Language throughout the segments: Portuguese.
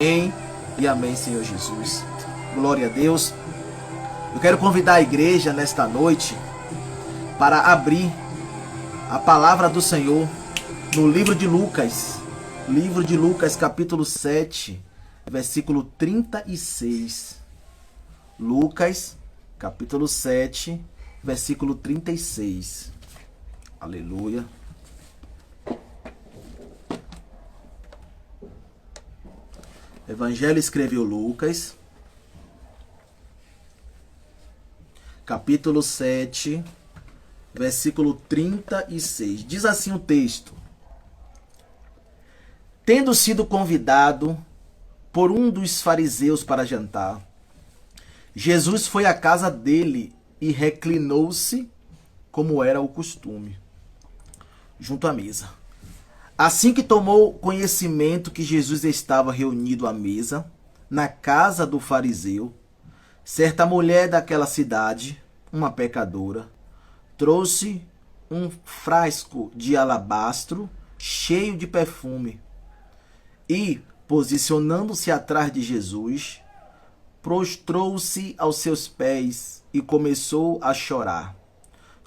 Amém e amém, Senhor Jesus. Glória a Deus. Eu quero convidar a igreja nesta noite para abrir a palavra do Senhor no livro de Lucas. Livro de Lucas, capítulo 7, versículo 36. Lucas, capítulo 7, versículo 36. Aleluia. Evangelho escreveu Lucas, capítulo 7, versículo 36. Diz assim o texto: Tendo sido convidado por um dos fariseus para jantar, Jesus foi à casa dele e reclinou-se, como era o costume, junto à mesa. Assim que tomou conhecimento que Jesus estava reunido à mesa, na casa do fariseu, certa mulher daquela cidade, uma pecadora, trouxe um frasco de alabastro cheio de perfume e, posicionando-se atrás de Jesus, prostrou-se aos seus pés e começou a chorar.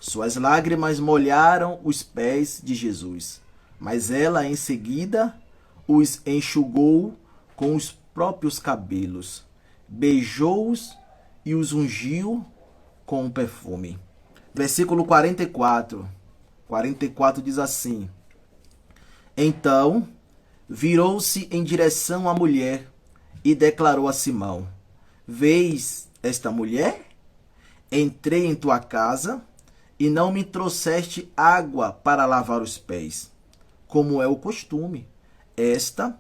Suas lágrimas molharam os pés de Jesus, mas ela em seguida os enxugou com os próprios cabelos, beijou-os e os ungiu com o perfume. Versículo 44. 44 diz assim: Então virou-se em direção à mulher e declarou a Simão: Vês esta mulher? Entrei em tua casa e não me trouxeste água para lavar os pés, como é o costume. Esta,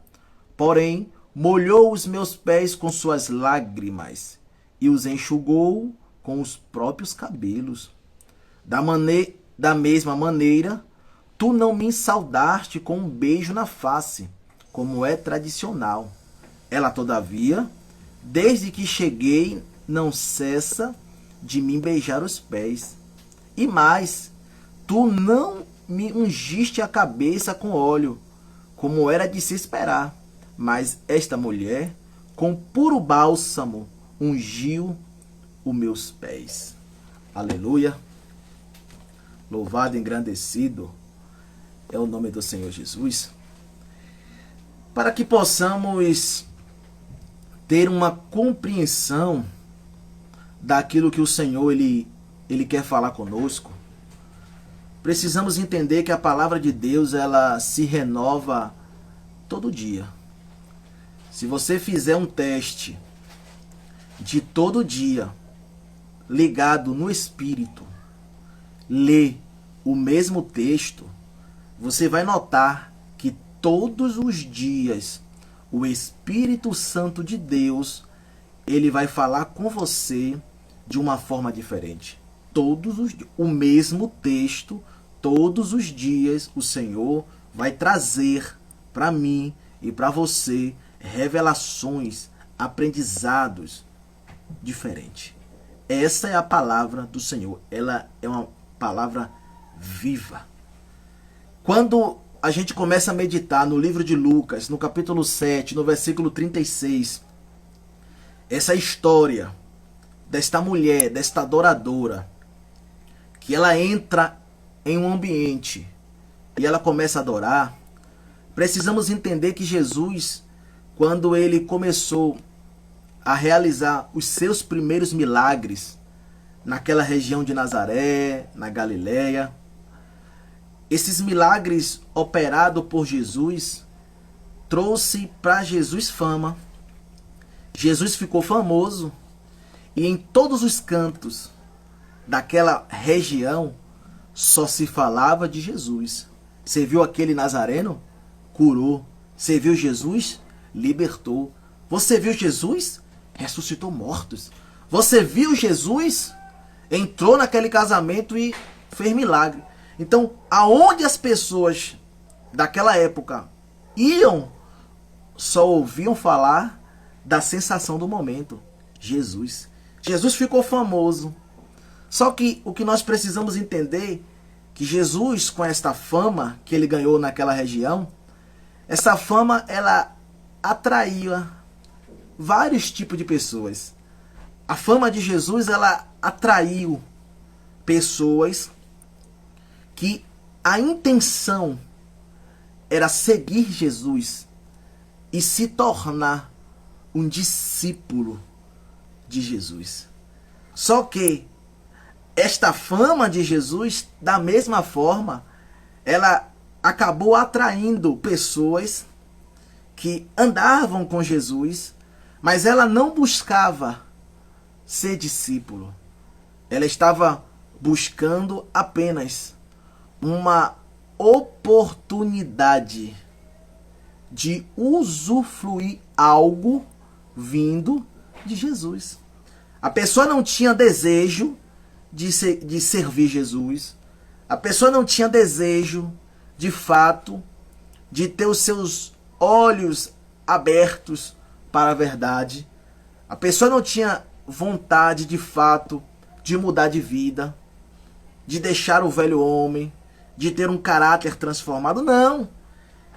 porém, molhou os meus pés com suas lágrimas e os enxugou com os próprios cabelos. Da mesma maneira, tu não me saudaste com um beijo na face, como é tradicional. Ela, todavia, desde que cheguei, não cessa de me beijar os pés. E mais, tu não me ungiste a cabeça com óleo, como era de se esperar. Mas esta mulher, com puro bálsamo, ungiu os meus pés. Aleluia. Louvado e engrandecido é o nome do Senhor Jesus. Para que possamos ter uma compreensão daquilo que o Senhor ele quer falar conosco, precisamos entender que a palavra de Deus ela se renova todo dia. Se você fizer um teste de todo dia, ligado no Espírito, ler o mesmo texto, você vai notar que todos os dias o Espírito Santo de Deus ele vai falar com você de uma forma diferente. O mesmo texto, todos os dias o Senhor vai trazer para mim e para você revelações, aprendizados diferentes. Essa é a palavra do Senhor. Ela é uma palavra viva. Quando a gente começa a meditar no livro de Lucas, no capítulo 7, no versículo 36, essa história desta mulher, desta adoradora, que ela entra em um ambiente e ela começa a adorar, precisamos entender que Jesus, quando ele começou a realizar os seus primeiros milagres naquela região de Nazaré, na Galileia, esses milagres operados por Jesus trouxe para Jesus fama. Jesus ficou famoso e em todos os cantos daquela região só se falava de Jesus. Você viu aquele nazareno? Curou. Você viu Jesus? Libertou. Você viu Jesus? Ressuscitou mortos. Você viu Jesus? Entrou naquele casamento e fez milagre. Então, aonde as pessoas daquela época iam, só ouviam falar da sensação do momento. Jesus. Jesus ficou famoso. Só que o que nós precisamos entender, que Jesus, com esta fama que ele ganhou naquela região, essa fama, ela atraía vários tipos de pessoas. A fama de Jesus, ela atraiu pessoas que a intenção era seguir Jesus e se tornar um discípulo de Jesus. Só que esta fama de Jesus, da mesma forma, ela acabou atraindo pessoas que andavam com Jesus, mas ela não buscava ser discípulo. Ela estava buscando apenas uma oportunidade de usufruir algo vindo de Jesus. A pessoa não tinha desejo de servir Jesus. A pessoa não tinha desejo, de fato, de ter os seus olhos abertos para a verdade. A pessoa não tinha vontade, de fato, de mudar de vida, de deixar o velho homem, de ter um caráter transformado. Não.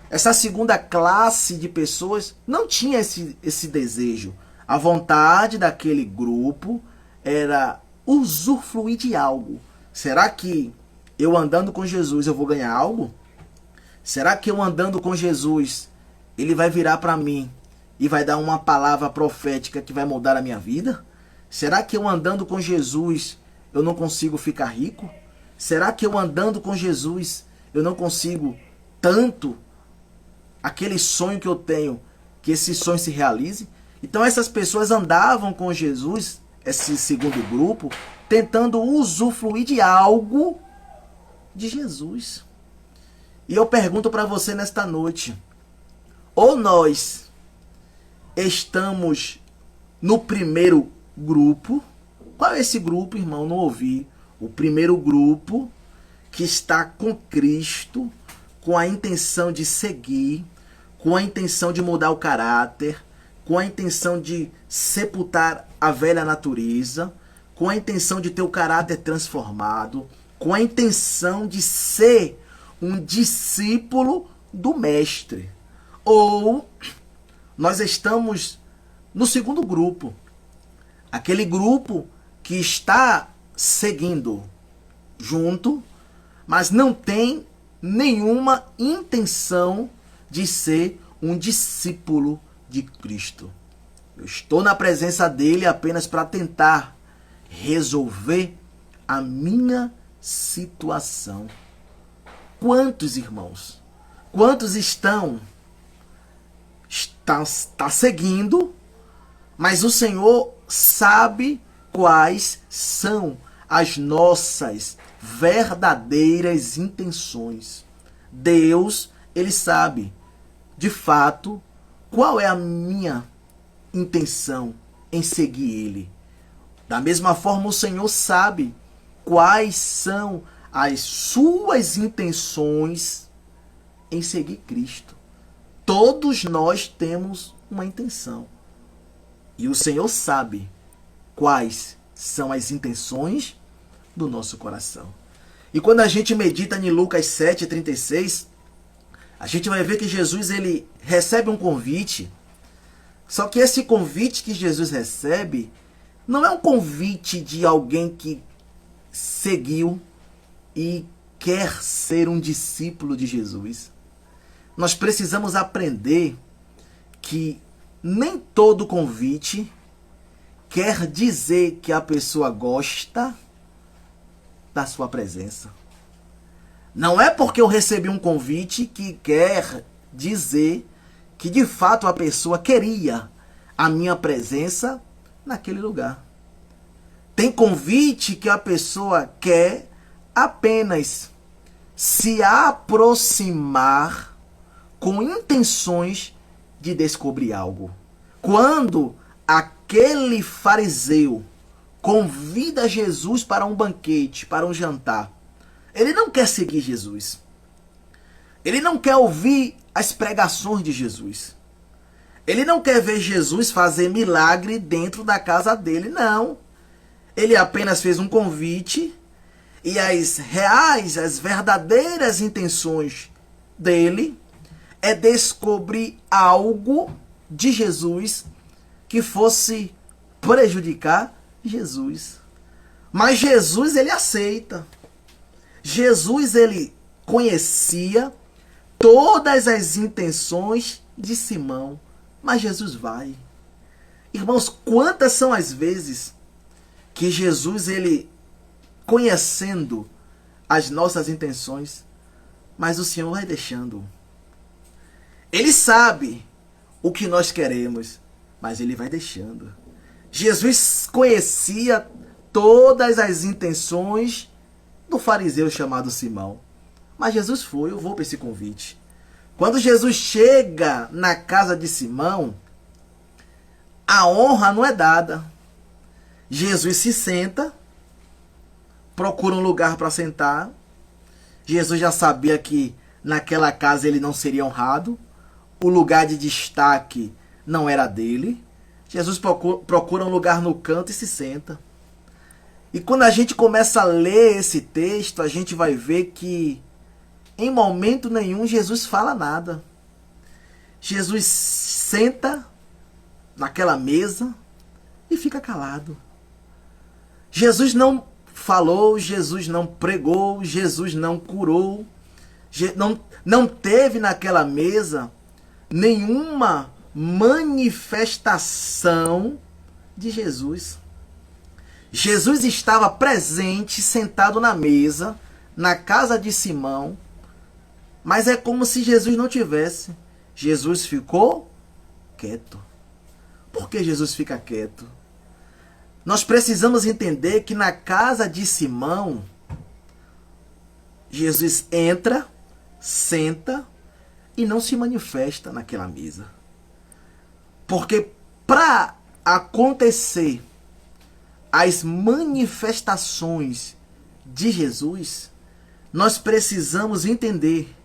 Essa segunda classe de pessoas não tinha esse desejo. A vontade daquele grupo era usufruir de algo. Será que eu andando com Jesus eu vou ganhar algo? Será que eu andando com Jesus, ele vai virar para mim e vai dar uma palavra profética que vai mudar a minha vida? Será que eu andando com Jesus eu não consigo ficar rico? Será que eu andando com Jesus eu não consigo tanto aquele sonho que eu tenho, que esse sonho se realize? Então essas pessoas andavam com Jesus, esse segundo grupo, tentando usufruir de algo de Jesus. E eu pergunto para você nesta noite, ou nós estamos no primeiro grupo? Qual é esse grupo, irmão? Não ouvi. O primeiro grupo que está com Cristo, com a intenção de seguir, com a intenção de mudar o caráter, com a intenção de sepultar a velha natureza, com a intenção de ter o caráter transformado, com a intenção de ser um discípulo do Mestre. Ou nós estamos no segundo grupo, aquele grupo que está seguindo junto, mas não tem nenhuma intenção de ser um discípulo de Cristo. Eu estou na presença dele apenas para tentar resolver a minha situação. Quantos irmãos? Quantos está seguindo, mas o Senhor sabe quais são as nossas verdadeiras intenções. Deus, ele sabe, de fato, qual é a minha intenção em seguir ele. Da mesma forma, o Senhor sabe quais são as suas intenções em seguir Cristo. Todos nós temos uma intenção. E o Senhor sabe quais são as intenções do nosso coração. E quando a gente medita em Lucas 7:36, a gente vai ver que Jesus ele recebe um convite. Só que esse convite que Jesus recebe não é um convite de alguém que seguiu e quer ser um discípulo de Jesus. Nós precisamos aprender que nem todo convite quer dizer que a pessoa gosta da sua presença. Não é porque eu recebi um convite que quer dizer que de fato a pessoa queria a minha presença naquele lugar. Tem convite que a pessoa quer apenas se aproximar com intenções de descobrir algo. Quando aquele fariseu convida Jesus para um banquete, para um jantar, ele não quer seguir Jesus. Ele não quer ouvir as pregações de Jesus. Ele não quer ver Jesus fazer milagre dentro da casa dele, não. Ele apenas fez um convite e as reais, as verdadeiras intenções dele é descobrir algo de Jesus que fosse prejudicar Jesus. Mas Jesus, ele aceita. Jesus, ele conhecia todas as intenções de Simão. Mas Jesus vai. Irmãos, quantas são as vezes que Jesus, ele conhecendo as nossas intenções, mas o Senhor vai deixando. Ele sabe o que nós queremos, mas ele vai deixando. Jesus conhecia todas as intenções do fariseu chamado Simão. Mas Jesus foi, eu vou para esse convite. Quando Jesus chega na casa de Simão, a honra não é dada. Jesus se senta, procura um lugar para sentar. Jesus já sabia que naquela casa ele não seria honrado. O lugar de destaque não era dele. Jesus procura um lugar no canto e se senta. E quando a gente começa a ler esse texto, a gente vai ver que em momento nenhum Jesus fala nada. Jesus senta naquela mesa e fica calado. Jesus não falou, Jesus não pregou, Jesus não curou, não teve naquela mesa nenhuma manifestação de Jesus. Jesus estava presente, sentado na mesa, na casa de Simão, mas é como se Jesus não tivesse. Jesus ficou quieto. Por que Jesus fica quieto? Nós precisamos entender que na casa de Simão, Jesus entra, senta e não se manifesta naquela mesa. Porque para acontecer as manifestações de Jesus, nós precisamos entender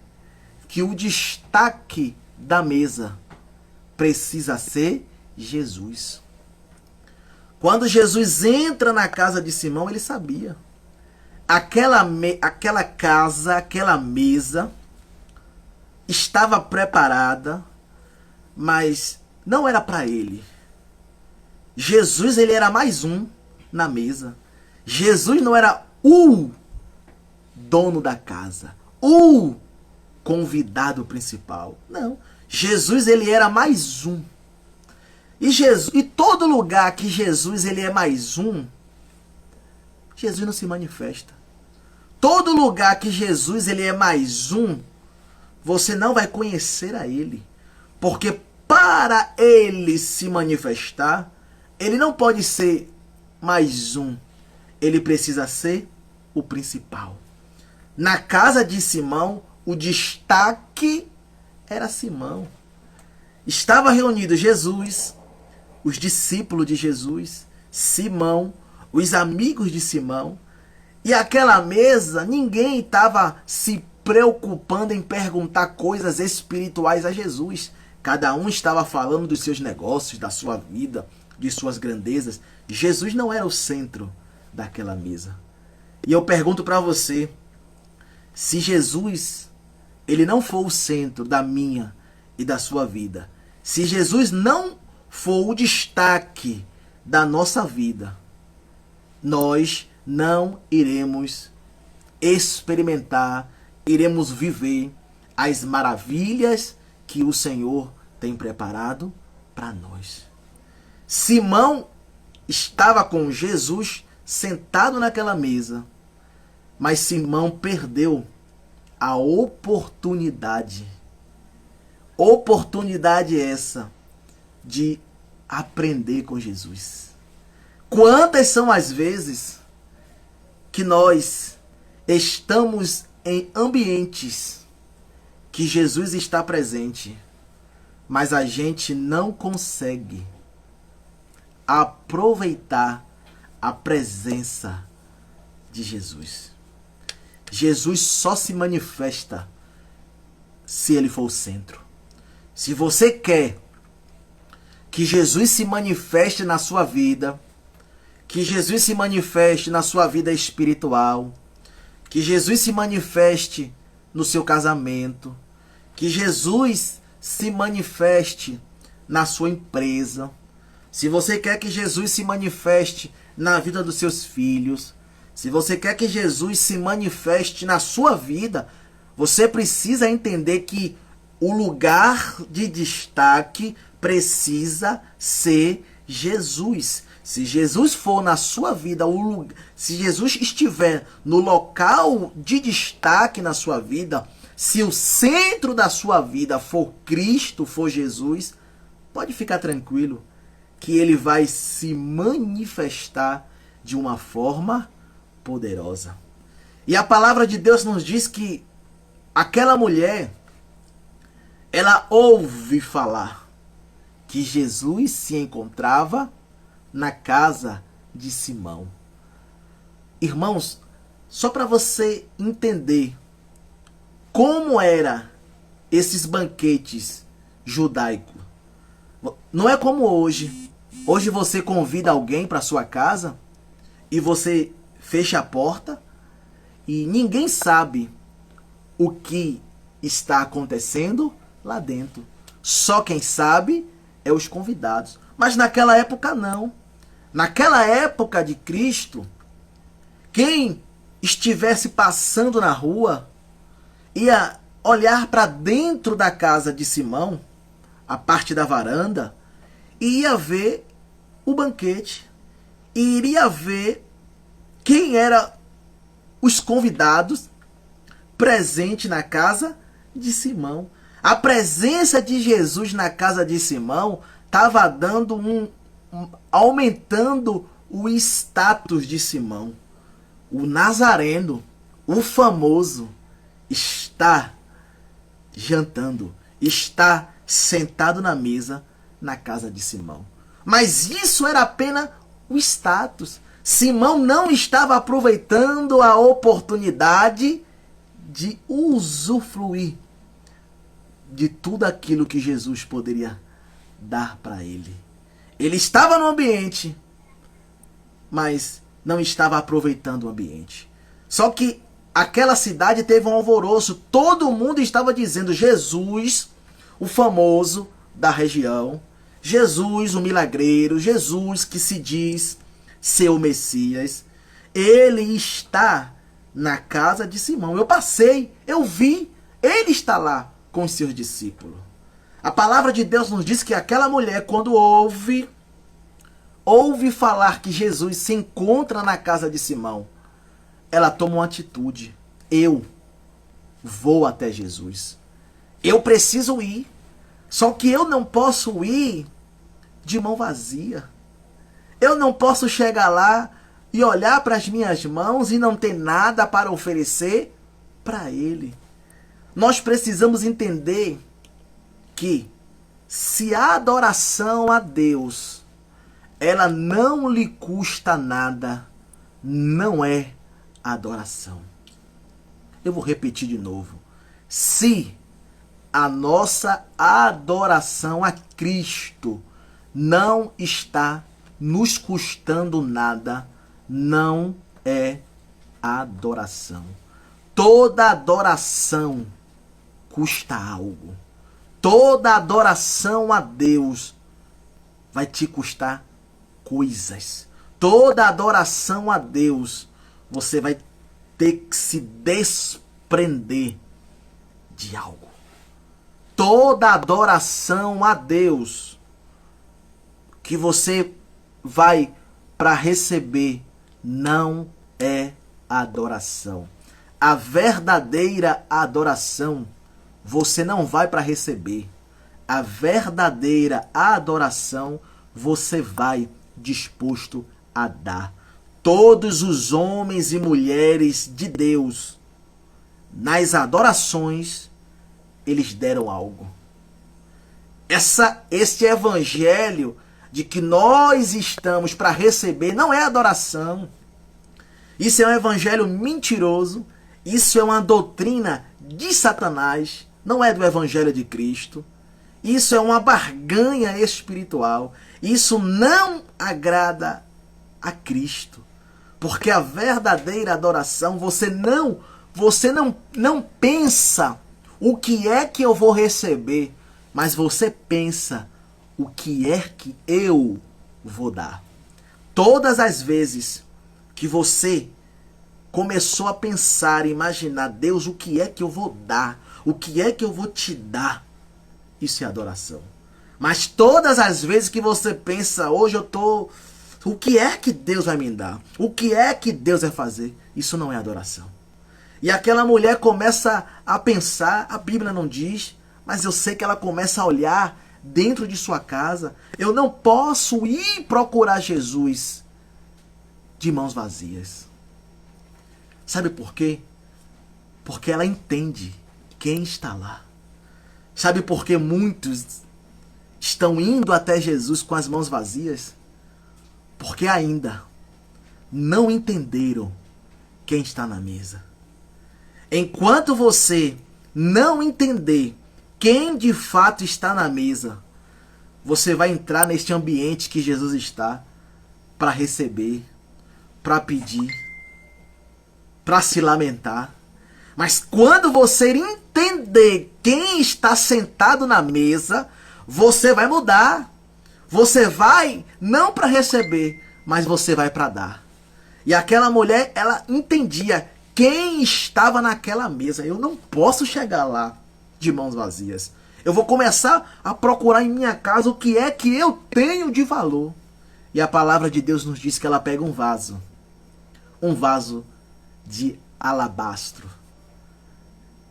que o destaque da mesa precisa ser Jesus. Quando Jesus entra na casa de Simão, ele sabia. Aquela casa, aquela mesa estava preparada, mas não era para ele. Jesus, ele era mais um na mesa. Jesus não era o dono da casa, o convidado principal. Não. Jesus, ele era mais um. E todo lugar que Jesus, ele é mais um, Jesus não se manifesta. Todo lugar que Jesus, ele é mais um, você não vai conhecer a ele. Porque para ele se manifestar, ele não pode ser mais um. Ele precisa ser o principal. Na casa de Simão, o destaque era Simão. Estava reunido Jesus, os discípulos de Jesus, Simão, os amigos de Simão. E aquela mesa, ninguém estava se preocupando em perguntar coisas espirituais a Jesus. Cada um estava falando dos seus negócios, da sua vida, de suas grandezas. Jesus não era o centro daquela mesa. E eu pergunto para você, se Jesus, ele não for o centro da minha e da sua vida, se Jesus não for o destaque da nossa vida, nós não iremos experimentar, iremos viver as maravilhas que o Senhor tem preparado para nós. Simão estava com Jesus sentado naquela mesa, mas Simão perdeu a oportunidade. Oportunidade essa de aprender com Jesus. Quantas são as vezes que nós estamos em ambientes que Jesus está presente, mas a gente não consegue aproveitar a presença de Jesus. Jesus só se manifesta se ele for o centro. Se você quer que Jesus se manifeste na sua vida, que Jesus se manifeste na sua vida espiritual, que Jesus se manifeste no seu casamento, que Jesus se manifeste na sua empresa, se você quer que Jesus se manifeste na vida dos seus filhos, se você quer que Jesus se manifeste na sua vida, você precisa entender que o lugar de destaque precisa ser Jesus. Se Jesus for na sua vida, se Jesus estiver no local de destaque na sua vida, se o centro da sua vida for Cristo, for Jesus, pode ficar tranquilo que ele vai se manifestar de uma forma poderosa. E a palavra de Deus nos diz que aquela mulher, ela ouve falar que Jesus se encontrava na casa de Simão. Irmãos, só para você entender como era esses banquetes judaicos. Não é como hoje. Hoje você convida alguém para sua casa e você fecha a porta e ninguém sabe o que está acontecendo lá dentro. Só quem sabe é os convidados. Mas naquela época não. Naquela época de Cristo, quem estivesse passando na rua ia olhar para dentro da casa de Simão, a parte da varanda, e ia ver o banquete. E iria ver quem eram os convidados presentes na casa de Simão. A presença de Jesus na casa de Simão estava dando aumentando o status de Simão. O Nazareno, o famoso, está jantando, está sentado na mesa na casa de Simão. Mas isso era apenas o status. Simão não estava aproveitando a oportunidade de usufruir de tudo aquilo que Jesus poderia dar para ele. Ele estava no ambiente, mas não estava aproveitando o ambiente. Só que aquela cidade teve um alvoroço. Todo mundo estava dizendo: Jesus, o famoso da região, Jesus, o milagreiro, Jesus que se diz ser o Messias, ele está na casa de Simão. Eu passei, eu vi, ele está lá com os seus discípulos. A palavra de Deus nos diz que aquela mulher, quando ouve falar que Jesus se encontra na casa de Simão, ela toma uma atitude. Eu vou até Jesus. Eu preciso ir. Só que eu não posso ir de mão vazia. Eu não posso chegar lá e olhar para as minhas mãos e não ter nada para oferecer para ele. Nós precisamos entender que se a adoração a Deus ela não lhe custa nada, não é adoração. Eu vou repetir de novo. Se a nossa adoração a Cristo não está nos custando nada, não é adoração. Toda adoração custa algo. Toda adoração a Deus vai te custar coisas. Toda adoração a Deus, você vai ter que se desprender de algo. Toda adoração a Deus que você vai para receber não é adoração. A verdadeira adoração você não vai para receber. A verdadeira adoração você vai disposto a dar. Todos os homens e mulheres de Deus, nas adorações, eles deram algo. Esse evangelho de que nós estamos para receber não é adoração. Isso é um evangelho mentiroso. Isso é uma doutrina de Satanás. Não é do evangelho de Cristo. Isso é uma barganha espiritual. Isso não agrada a Cristo. Porque a verdadeira adoração, você não pensa o que é que eu vou receber, mas você pensa o que é que eu vou dar. Todas as vezes que você começou a pensar, imaginar, Deus, o que é que eu vou dar? O que é que eu vou te dar? Isso é adoração. Mas todas as vezes que você pensa, hoje eu tô... O que é que Deus vai me dar? O que é que Deus vai fazer? Isso não é adoração. E aquela mulher começa a pensar, a Bíblia não diz, mas eu sei que ela começa a olhar dentro de sua casa. Eu não posso ir procurar Jesus de mãos vazias. Sabe por quê? Porque ela entende quem está lá. Sabe por que muitos estão indo até Jesus com as mãos vazias? Porque ainda não entenderam quem está na mesa. Enquanto você não entender quem de fato está na mesa, você vai entrar neste ambiente que Jesus está para receber, para pedir, para se lamentar. Mas quando você entender quem está sentado na mesa, você vai mudar. Você vai não para receber, mas você vai para dar. E aquela mulher, ela entendia quem estava naquela mesa. Eu não posso chegar lá de mãos vazias. Eu vou começar a procurar em minha casa o que é que eu tenho de valor. E a palavra de Deus nos diz que ela pega um vaso de alabastro.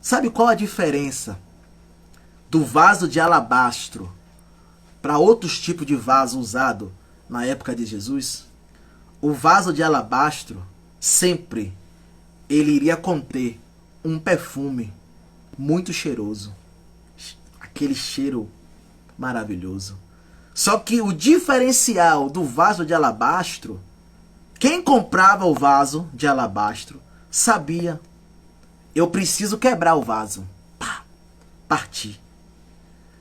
Sabe qual a diferença do vaso de alabastro para outros tipos de vaso usado na época de Jesus? O vaso de alabastro sempre ele iria conter um perfume muito cheiroso, aquele cheiro maravilhoso. Só que o diferencial do vaso de alabastro, quem comprava o vaso de alabastro sabia: eu preciso quebrar o vaso, partir.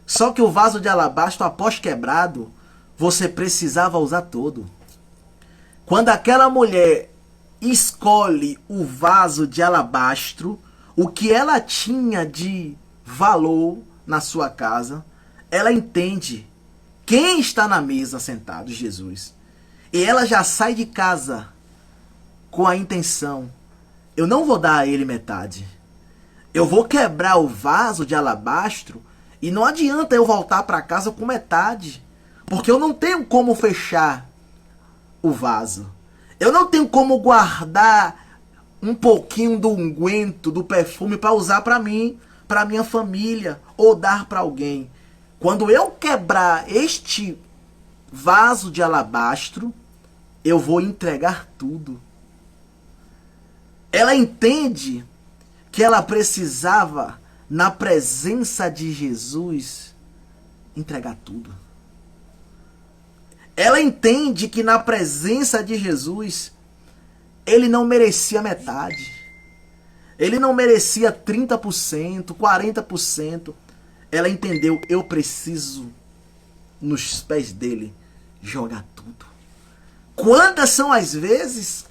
Só que o vaso de alabastro, após quebrado, você precisava usar todo. Quando aquela mulher escolhe o vaso de alabastro, o que ela tinha de valor na sua casa, ela entende quem está na mesa sentado, Jesus. E ela já sai de casa com a intenção: eu não vou dar a ele metade. Eu vou quebrar o vaso de alabastro e não adianta eu voltar para casa com metade, porque eu não tenho como fechar o vaso. Eu não tenho como guardar um pouquinho do unguento, do perfume para usar para mim, para minha família ou dar para alguém. Quando eu quebrar este vaso de alabastro, eu vou entregar tudo. Ela entende que ela precisava, na presença de Jesus, entregar tudo. Ela entende que na presença de Jesus, ele não merecia metade. Ele não merecia 30%, 40%. Ela entendeu: eu preciso, nos pés dele, jogar tudo. Quantas são as vezes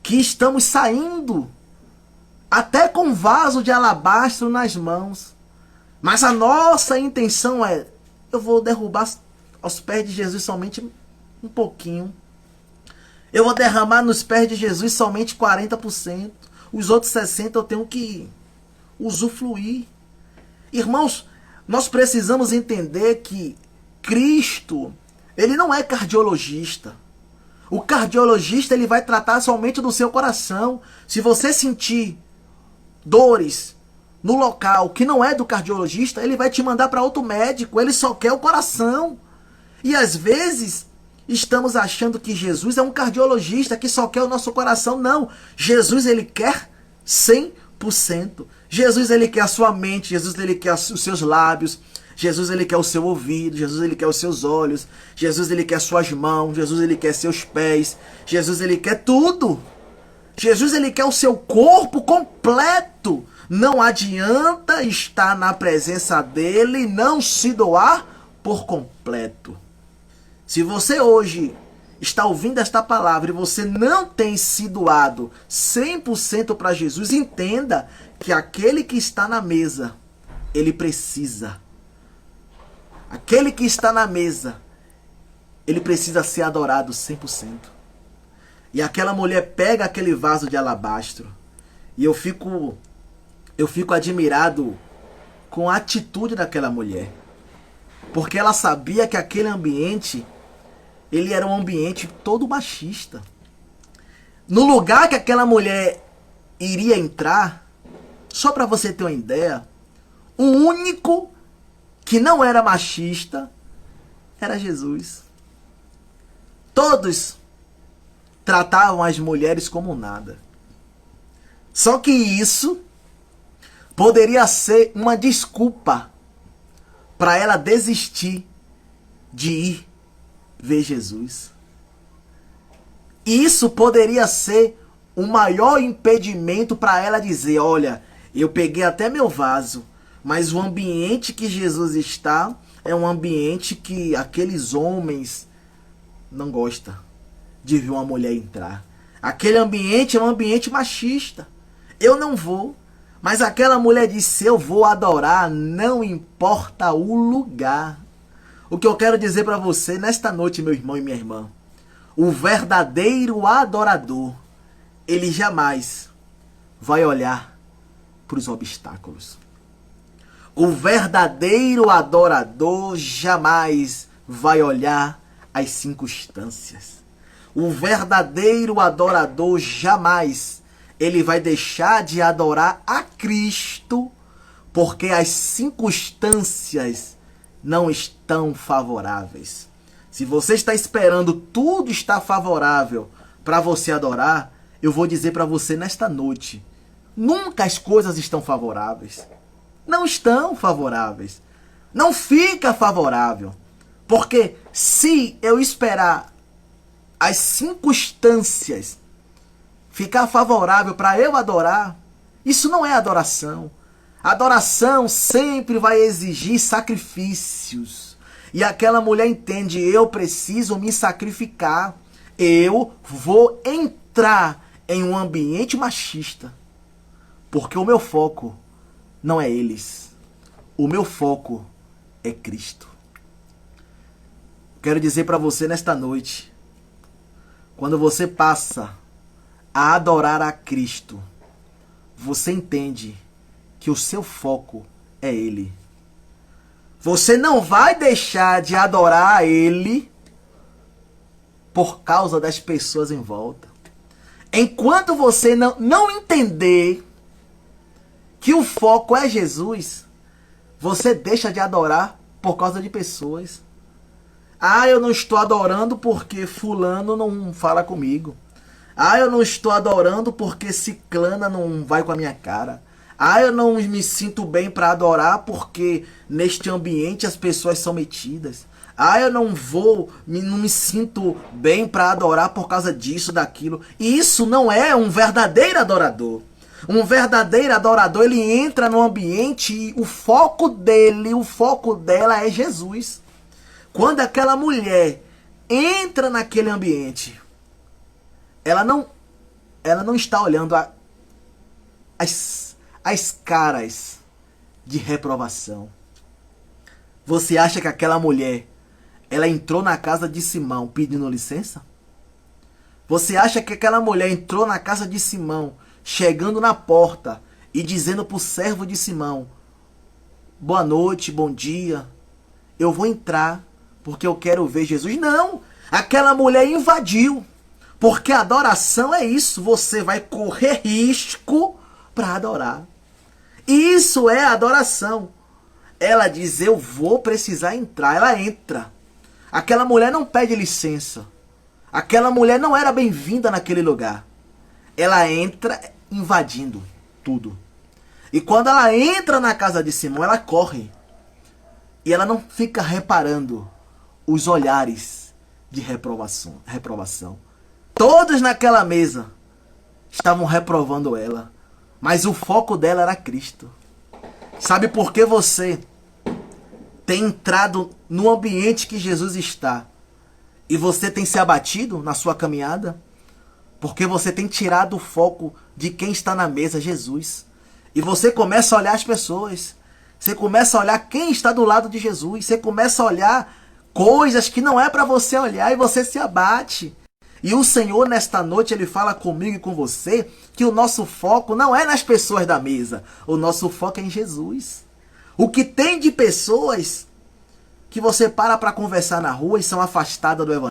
que estamos saindo até com vaso de alabastro nas mãos, mas a nossa intenção é: eu vou derrubar aos pés de Jesus somente um pouquinho. Eu vou derramar nos pés de Jesus somente 40%. Os outros 60% eu tenho que usufruir. Irmãos, nós precisamos entender que Cristo, ele não é cardiologista. O cardiologista, ele vai tratar somente do seu coração. Se você sentir dores no local que não é do cardiologista, ele vai te mandar para outro médico. Ele só quer o coração. E às vezes estamos achando que Jesus é um cardiologista que só quer o nosso coração. Não. Jesus, ele quer 100%. Jesus, ele quer a sua mente. Jesus, ele quer os seus lábios. Jesus, ele quer o seu ouvido. Jesus, ele quer os seus olhos. Jesus, ele quer suas mãos. Jesus, ele quer seus pés. Jesus, ele quer tudo. Jesus, ele quer o seu corpo completo. Não adianta estar na presença dele e não se doar por completo. Se você hoje está ouvindo esta palavra e você não tem se doado 100% para Jesus, entenda que aquele que está na mesa, ele precisa. Aquele que está na mesa, ele precisa ser adorado 100%. E aquela mulher pega aquele vaso de alabastro. E eu fico admirado com a atitude daquela mulher. Porque ela sabia que aquele ambiente, ele era um ambiente todo machista. No lugar que aquela mulher iria entrar, só para você ter uma ideia, o único que não era machista era Jesus. Todos tratavam as mulheres como nada. Só que isso poderia ser uma desculpa para ela desistir de ir ver Jesus. Isso poderia ser o maior impedimento para ela dizer, olha, eu peguei até meu vaso, mas o ambiente que Jesus está é um ambiente que aqueles homens não gostam de ver uma mulher entrar. Aquele ambiente é um ambiente machista. Eu não vou. Mas aquela mulher disse, eu vou adorar, não importa o lugar. O que eu quero dizer para você nesta noite, meu irmão e minha irmã, o verdadeiro adorador, ele jamais vai olhar para os obstáculos. O verdadeiro adorador jamais vai olhar as circunstâncias. O verdadeiro adorador jamais ele vai deixar de adorar a Cristo porque as circunstâncias não estão favoráveis. Se você está esperando tudo estar favorável para você adorar, eu vou dizer para você nesta noite, nunca as coisas estão favoráveis. Não estão favoráveis. Não fica favorável. Porque se eu esperar as circunstâncias ficar favorável para eu adorar, isso não é adoração. Adoração sempre vai exigir sacrifícios. E aquela mulher entende, eu preciso me sacrificar. Eu vou entrar em um ambiente machista. Porque o meu foco não é eles. O meu foco é Cristo. Quero dizer para você nesta noite, quando você passa a adorar a Cristo, você entende que o seu foco é Ele. Você não vai deixar de adorar a Ele por causa das pessoas em volta. Enquanto você não entender que o foco é Jesus, você deixa de adorar por causa de pessoas. Ah, eu não estou adorando porque fulano não fala comigo. Ah, eu não estou adorando porque ciclana não vai com a minha cara. Ah, eu não me sinto bem para adorar porque neste ambiente as pessoas são metidas. Ah, eu não me sinto bem para adorar por causa disso, daquilo. E isso não é um verdadeiro adorador. Um verdadeiro adorador, ele entra no ambiente e o foco dela é Jesus. Quando aquela mulher entra naquele ambiente, ela não está olhando as caras de reprovação. Você acha que aquela mulher, ela entrou na casa de Simão pedindo licença? Você acha que aquela mulher entrou na casa de Simão, chegando na porta e dizendo para o servo de Simão, boa noite, bom dia, eu vou entrar porque eu quero ver Jesus? Não! Aquela mulher invadiu. Porque adoração é isso. Você vai correr risco para adorar. Isso é adoração. Ela diz, eu vou precisar entrar. Ela entra. Aquela mulher não pede licença. Aquela mulher não era bem-vinda naquele lugar. Ela entra invadindo tudo. E quando ela entra na casa de Simão, ela corre. E ela não fica reparando os olhares de reprovação. Todos naquela mesa estavam reprovando ela. Mas o foco dela era Cristo. Sabe por que você tem entrado no ambiente que Jesus está e você tem se abatido na sua caminhada? Porque você tem tirado o foco de quem está na mesa, Jesus. E você começa a olhar as pessoas. Você começa a olhar quem está do lado de Jesus. Você começa a olhar coisas que não é para você olhar e você se abate. E o Senhor, nesta noite, Ele fala comigo e com você que o nosso foco não é nas pessoas da mesa. O nosso foco é em Jesus. O que tem de pessoas que você para conversar na rua e são afastadas do Evangelho.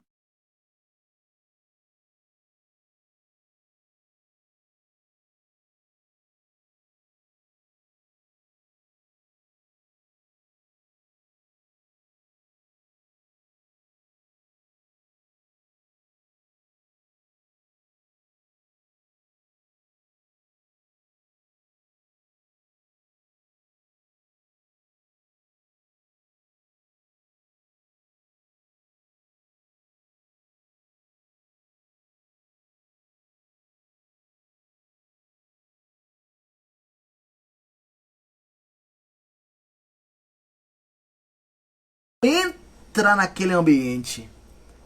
Entra naquele ambiente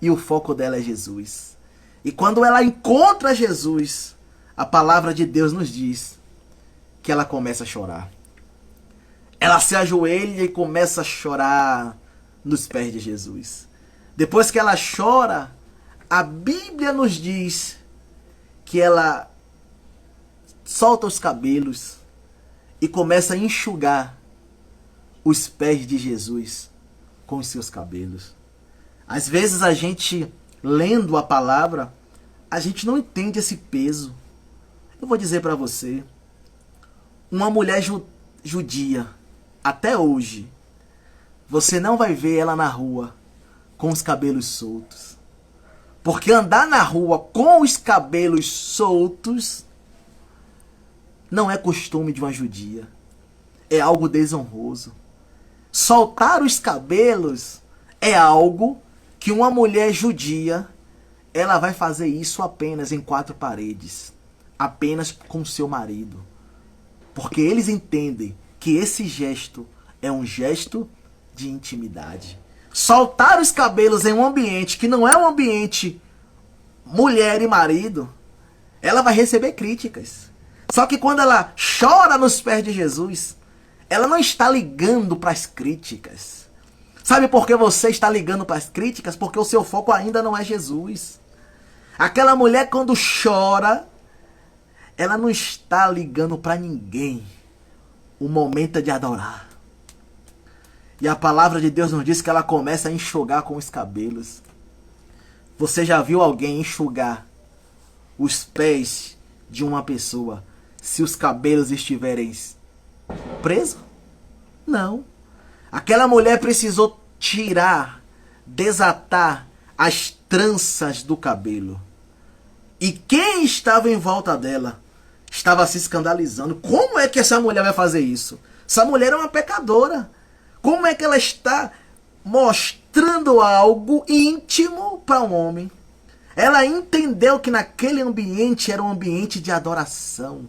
e o foco dela é Jesus. E quando ela encontra Jesus, a palavra de Deus nos diz que ela começa a chorar. Ela se ajoelha e começa a chorar nos pés de Jesus. Depois que ela chora, a Bíblia nos diz que ela solta os cabelos e começa a enxugar os pés de Jesus com os seus cabelos. Às vezes a gente, lendo a palavra, a gente não entende esse peso. Eu vou dizer para você, uma mulher judia, até hoje, você não vai ver ela na rua com os cabelos soltos. Porque andar na rua com os cabelos soltos não é costume de uma judia. É algo desonroso. Soltar os cabelos é algo que uma mulher judia, ela vai fazer isso apenas em 4 paredes. Apenas com seu marido. Porque eles entendem que esse gesto é um gesto de intimidade. Soltar os cabelos em um ambiente que não é um ambiente mulher e marido, ela vai receber críticas. Só que quando ela chora nos pés de Jesus, ela não está ligando para as críticas. Sabe por que você está ligando para as críticas? Porque o seu foco ainda não é Jesus. Aquela mulher quando chora, ela não está ligando para ninguém. O momento é de adorar. E a palavra de Deus nos diz que ela começa a enxugar com os cabelos. Você já viu alguém enxugar os pés de uma pessoa se os cabelos estiverem presos? Não. Aquela mulher precisou tirar, desatar as tranças do cabelo. E quem estava em volta dela estava se escandalizando. Como é que essa mulher vai fazer isso? Essa mulher é uma pecadora. Como é que ela está mostrando algo íntimo para um homem? Ela entendeu que naquele ambiente era um ambiente de adoração.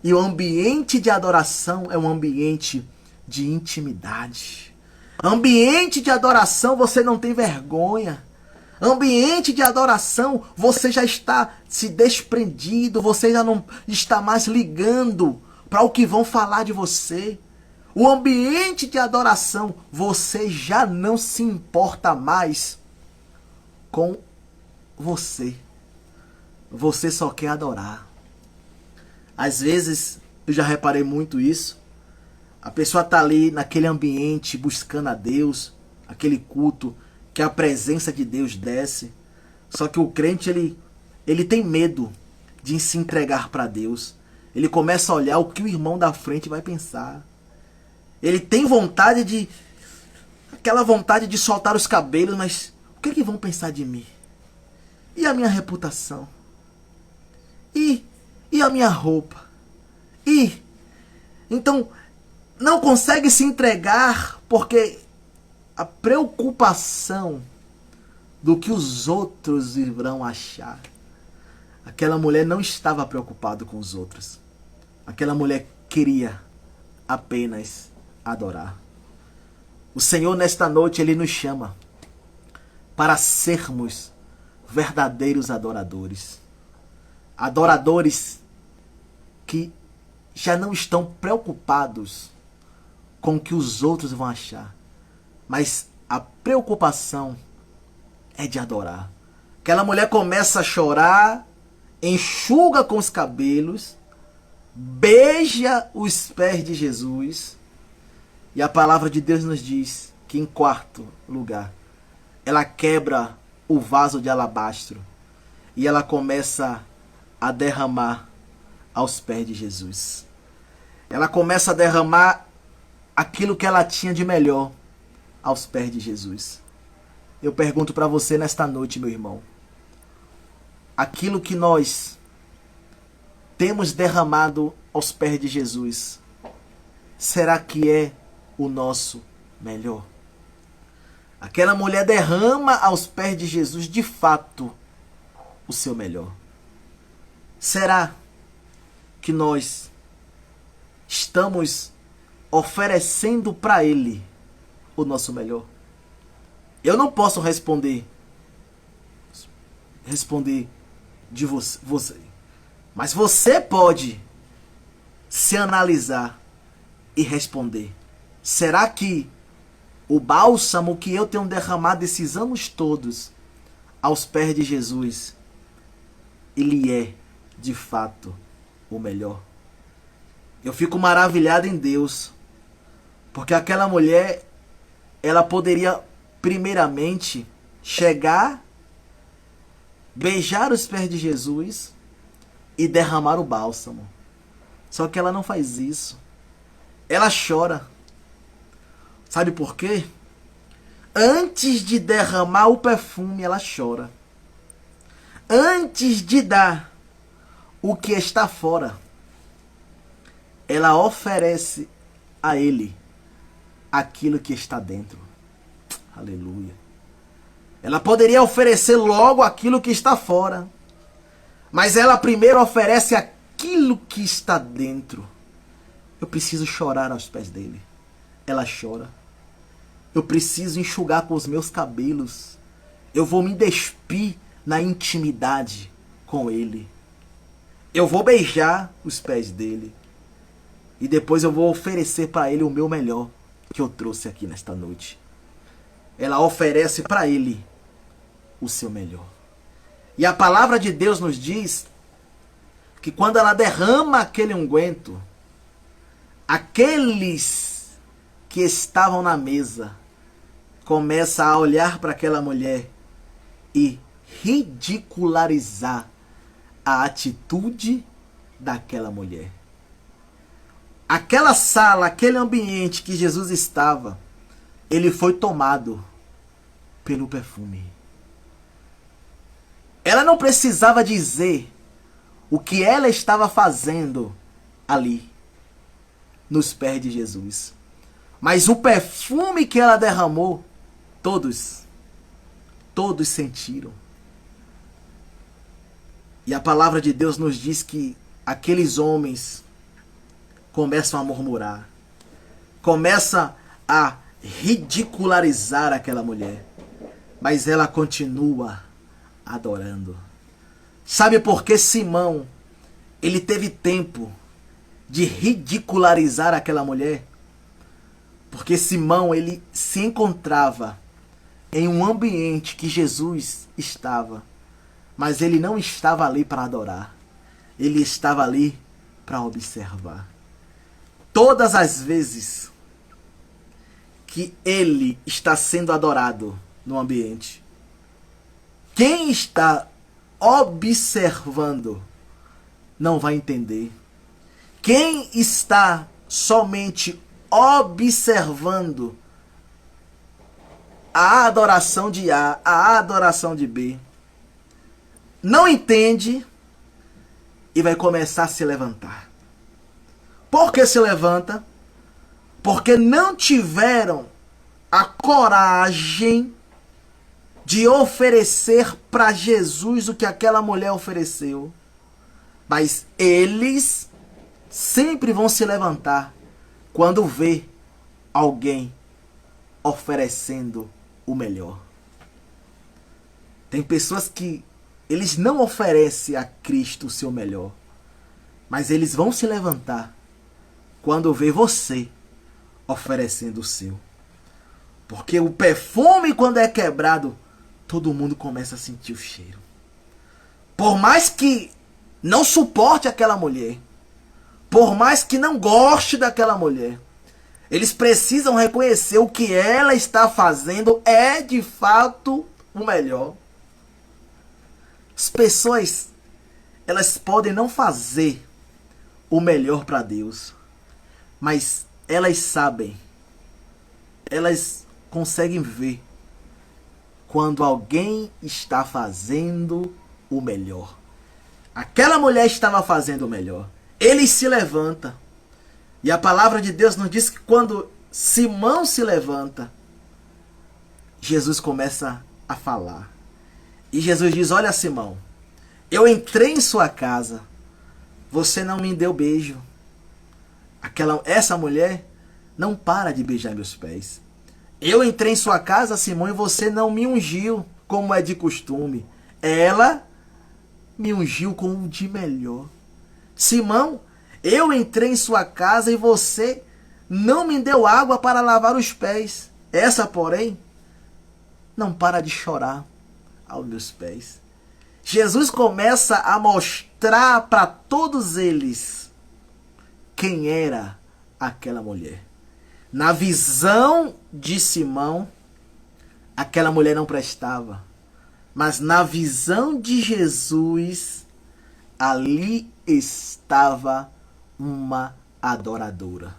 E o ambiente de adoração é um ambiente de intimidade. Ambiente de adoração você não tem vergonha. Ambiente de adoração você já está se desprendido, você já não está mais ligando para o que vão falar de você. O ambiente de adoração você já não se importa mais com você. Você só quer adorar. Às vezes, eu já reparei muito isso. A pessoa está ali naquele ambiente buscando a Deus, aquele culto que a presença de Deus desce. Só que o crente, ele tem medo de se entregar para Deus. Ele começa a olhar o que o irmão da frente vai pensar. Ele tem aquela vontade de soltar os cabelos, mas o que é que vão pensar de mim? E a minha reputação? E a minha roupa? Então, não consegue se entregar porque a preocupação do que os outros irão achar. Aquela mulher não estava preocupada com os outros. Aquela mulher queria apenas adorar. O Senhor nesta noite, Ele nos chama para sermos verdadeiros adoradores. Adoradores que já não estão preocupados com o que os outros vão achar, mas a preocupação é de adorar. Aquela mulher começa a chorar, enxuga com os cabelos, beija os pés de Jesus. E a palavra de Deus nos diz que, em quarto lugar, ela quebra o vaso de alabastro e ela começa a derramar aos pés de Jesus. Ela começa a derramar aquilo que ela tinha de melhor aos pés de Jesus. Eu pergunto para você nesta noite, meu irmão, aquilo que nós temos derramado aos pés de Jesus, será que é o nosso melhor? Aquela mulher derrama aos pés de Jesus, de fato, o seu melhor. Será que nós estamos oferecendo para Ele o nosso melhor? Eu não posso responder de você. Mas você pode se analisar e responder. Será que o bálsamo que eu tenho derramado esses anos todos aos pés de Jesus, ele é, de fato, o melhor? Eu fico maravilhado em Deus, porque aquela mulher, ela poderia primeiramente chegar, beijar os pés de Jesus e derramar o bálsamo. Só que ela não faz isso. Ela chora. Sabe por quê? Antes de derramar o perfume, ela chora. Antes de dar o que está fora, ela oferece a Ele aquilo que está dentro. Aleluia. Ela poderia oferecer logo aquilo que está fora, mas ela primeiro oferece aquilo que está dentro. Eu preciso chorar aos pés dele. Ela chora. Eu preciso enxugar com os meus cabelos. Eu vou me despir na intimidade com ele. Eu vou beijar os pés dele. E depois eu vou oferecer para ele o meu melhor que eu trouxe aqui nesta noite. Ela oferece para ele o seu melhor. E a palavra de Deus nos diz que quando ela derrama aquele unguento, aqueles que estavam na mesa começam a olhar para aquela mulher e ridicularizar a atitude daquela mulher. Aquela sala, aquele ambiente que Jesus estava, ele foi tomado pelo perfume. Ela não precisava dizer o que ela estava fazendo ali, nos pés de Jesus. Mas o perfume que ela derramou, todos sentiram. E a palavra de Deus nos diz que aqueles homens começam a murmurar, começam a ridicularizar aquela mulher, mas ela continua adorando. Sabe por que Simão, ele teve tempo de ridicularizar aquela mulher? Porque Simão, ele se encontrava em um ambiente que Jesus estava, mas ele não estava ali para adorar, ele estava ali para observar. Todas as vezes que ele está sendo adorado no ambiente, quem está observando não vai entender. Quem está somente observando a adoração de A, a adoração de B, não entende e vai começar a se levantar. Por que se levanta? Porque não tiveram a coragem de oferecer para Jesus o que aquela mulher ofereceu. Mas eles sempre vão se levantar quando vê alguém oferecendo o melhor. Tem pessoas que eles não oferecem a Cristo o seu melhor, mas eles vão se levantar quando vê você oferecendo o seu. Porque o perfume, quando é quebrado, todo mundo começa a sentir o cheiro. Por mais que não suporte aquela mulher, por mais que não goste daquela mulher, eles precisam reconhecer o que ela está fazendo é de fato o melhor. As pessoas, elas podem não fazer o melhor para Deus, mas elas sabem, elas conseguem ver quando alguém está fazendo o melhor. Aquela mulher estava fazendo o melhor. Ele se levanta. E a palavra de Deus nos diz que quando Simão se levanta, Jesus começa a falar. E Jesus diz: olha, Simão, eu entrei em sua casa, você não me deu beijo. Essa mulher não para de beijar meus pés. Eu entrei em sua casa, Simão, e você não me ungiu, como é de costume. Ela me ungiu com o de melhor. Simão, eu entrei em sua casa e você não me deu água para lavar os pés. Essa, porém, não para de chorar aos meus pés. Jesus começa a mostrar para todos eles quem era aquela mulher. Na visão de Simão, aquela mulher não prestava. Mas na visão de Jesus, ali estava uma adoradora.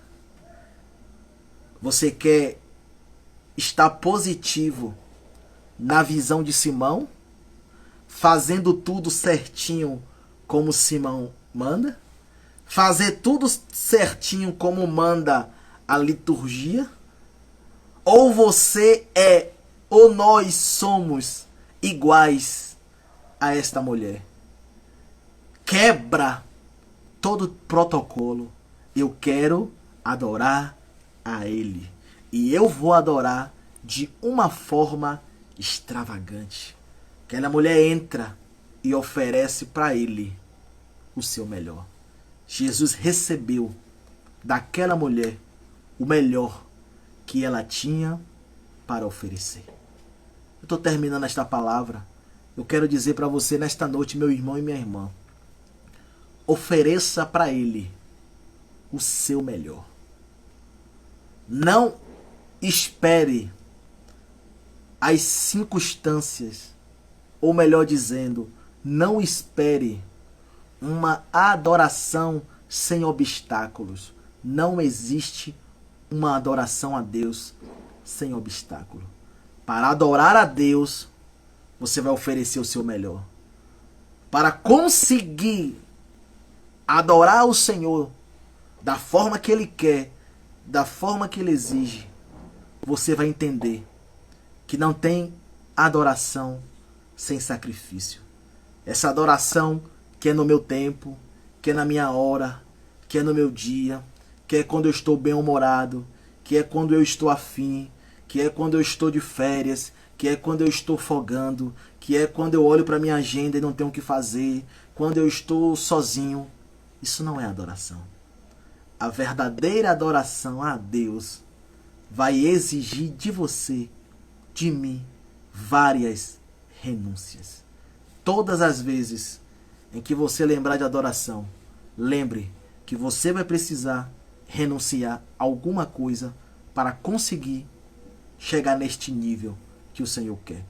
Você quer estar positivo na visão de Simão? Fazendo tudo certinho como Simão manda? Fazer tudo certinho como manda a liturgia? Ou você é, ou nós somos iguais a esta mulher? Quebra todo protocolo. Eu quero adorar a Ele. E eu vou adorar de uma forma extravagante. Aquela mulher entra e oferece para Ele o seu melhor. Jesus recebeu daquela mulher o melhor que ela tinha para oferecer. Eu estou terminando esta palavra. Eu quero dizer para você nesta noite, meu irmão e minha irmã, ofereça para Ele o seu melhor. Não espere as circunstâncias, ou melhor dizendo, não espere uma adoração sem obstáculos. Não existe uma adoração a Deus sem obstáculo. Para adorar a Deus, você vai oferecer o seu melhor. Para conseguir adorar o Senhor da forma que Ele quer, da forma que Ele exige, você vai entender que não tem adoração sem sacrifício. Essa adoração que é no meu tempo, que é na minha hora, que é no meu dia, que é quando eu estou bem-humorado, que é quando eu estou afim, que é quando eu estou de férias, que é quando eu estou folgando, que é quando eu olho para minha agenda e não tenho o que fazer, quando eu estou sozinho. Isso não é adoração. A verdadeira adoração a Deus vai exigir de você, de mim, várias renúncias. Todas as vezes em que você lembrar de adoração, lembre que você vai precisar renunciar a alguma coisa para conseguir chegar neste nível que o Senhor quer.